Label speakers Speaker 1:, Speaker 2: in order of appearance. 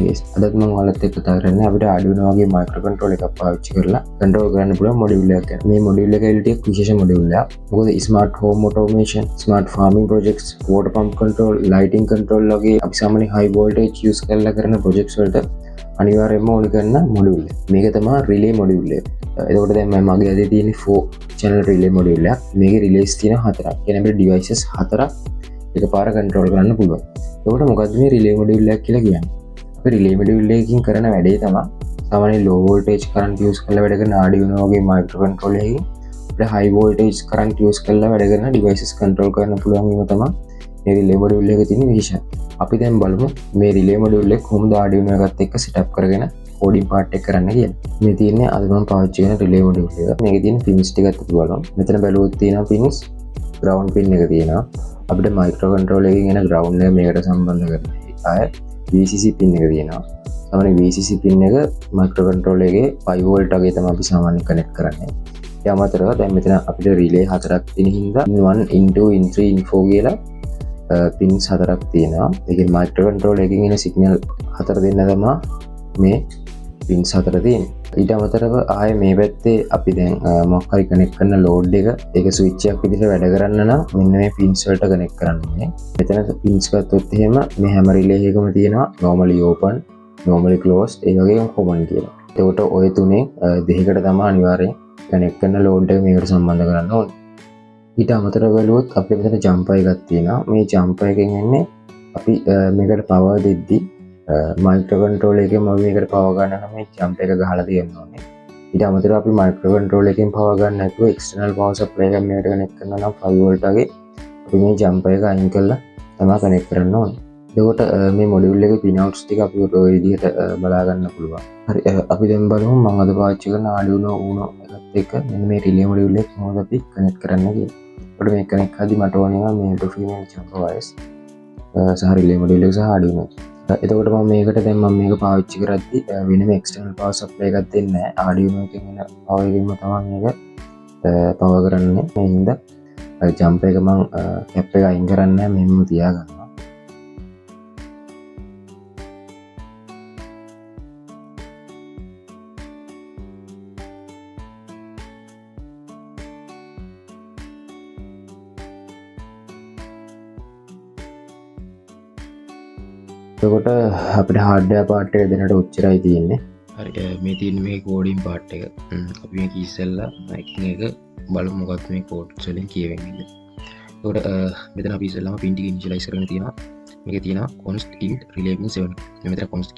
Speaker 1: guys. අදත් මම ඔයාලත් එක්ක කතා කරන්නේ අපිට Arduino වගේ microcontroller එකක් පාවිච්චි කරලා control කරන්න පුළුවන් module එකක් ගැන. මේ module එක LTX විශේෂ module එකක්. මොකද smart home automation, smart farming projects, water pump control, lighting control වගේ අපි සාමාන්‍ය high voltage use කරලා කරන projects වලට අනිවාර්යයෙන්ම ඕන කරන module එක. මේක තමයි relay module එක. එතකොට දැන් මම මගේ අතේ තියෙන 4 channel relay module එකක්. මේකේ relays තියෙන 4ක්. කියන්නේ අපිට devices 4ක් එකපාර control කරන්න පුළුවන්. එතකොට මොකද්ද මේ relay module එක කියලා කියන්නේ? අපි relay module එකකින් කරන වැඩේ තමයි සාමාන්‍ය low voltage current use කරලා වැඩ කරන Arduino වගේ microcontroller එකකින් අපිට high voltage current use කරලා වැඩ කරන devices control කරන්න පුළුවන් වීම තමයි මේ relay module එකේ තියෙන විශේෂය. අපි දැන් බලමු මේ relay module එක කොහොමද Arduino එකත් එක්ක setup කරගෙන coding part එක කරන්න කියලා. මේ තියෙන්නේ අද මම පාවිච්චි කරන relay module එක. මේකේ තියෙන pins ටිකත් අපි බලමු. මෙතන බැලුවොත් තියෙනවා pins ground pin එක තියෙනවා. අපිට microcontroller එකකින් එන ground එක මේකට සම්බන්ධ කරන්න ආය VCC pin එක තියෙනවා. සාමාන්‍ය VCC pin එක microcontroller එකේ 5 volt වගේ තමයි අපි සාමාන්‍යයෙන් connect කරන්නේ. ඒ අමතරව දැන් මෙතන අපිට relay 4ක් තියෙන හින්දා in1 in2 in3 in4 කියලා pins 4ක් තියෙනවා. ඒකේ microcontroller එකකින් එන signal 4 දෙන්න තමයි මේ pins 4 තියෙන්නේ. ඊට අමතරව ආයේ මේ පැත්තේ අපි දැන් මොකක් හරි connect කරන load එක ඒක switch එකක් විදිහට වැඩ කරන්න නම් මෙන්න මේ pins වලට connect කරන්න ඕනේ. මෙතන pins ගත්තොත් එහෙම මේ හැම relay එකකම තියෙනවා normally open, normally closed ඒ වගේ common කියලා. ඒකට ওই තුනේ දෙකකට තමයි අනිවාර්යෙන් connect කරන load එක මේකට සම්බන්ධ කරන්න ඕනේ. ඊට අමතරව බලුවොත් අපිට මෙතන jumper එකක් තියෙනවා. මේ jumper එකෙන් එන්නේ අපි මේකට power දෙද්දි microcontroller එකෙන් මම මේකට power ගන්න නම් මේ jump එක ගහලා තියන්න ඕනේ. ඊට අමතරව අපි microcontroller එකෙන් power ගන්න නැතුව external power supply එකක් මේකට connect කරනවා නම් 5 volt වගේ අපි මේ jump එක අයින් කරලා තමයි connect කරන්න ඕනේ. එතකොට මේ module එකේ pinouts ටික අපි ඔය විදිහට බලා ගන්න පුළුවන්. හරි අපි දැන් බලමු මම අද පාවිච්චි කරන Arduino Uno එකත් එක්ක මෙන්න මේ relay module එක කොහොමද අපි connect කරන්න කියලා. අපිට මේ connect කරද්දි මට ඕනේ මේ to female jumper wires සහ relay module එක සහ Arduino. එතකොට මම මේකට දැන් මම මේක පාවිච්චි කරද්දි වෙනම external power supply එකක් දෙන්නේ නැහැ. Arduino එකෙන් එන power එකෙන්ම තමයි මේක power කරන්නේ. මේ හින්දා jump එක මම cap එක අයින් කරන්නේ නැහැ. මෙහෙම තියාගන්නවා. එතකොට අපිට hardware part එක දෙන්නට උච්චරයි තියෙන්නේ.
Speaker 2: හරි මේ තියෙන්නේ මේ coding part එක. අපි මේක ඉස්සෙල්ලා making එක බලමු මොකක්ද මේ codes වලින් කියවෙන්නේ. එතකොට මෙතන අපි ඉස්සෙල්ලාම pin ටික initialize කරගෙන තියෙනවා. මේකේ තියෙනවා const int relay pin 7. මෙතන const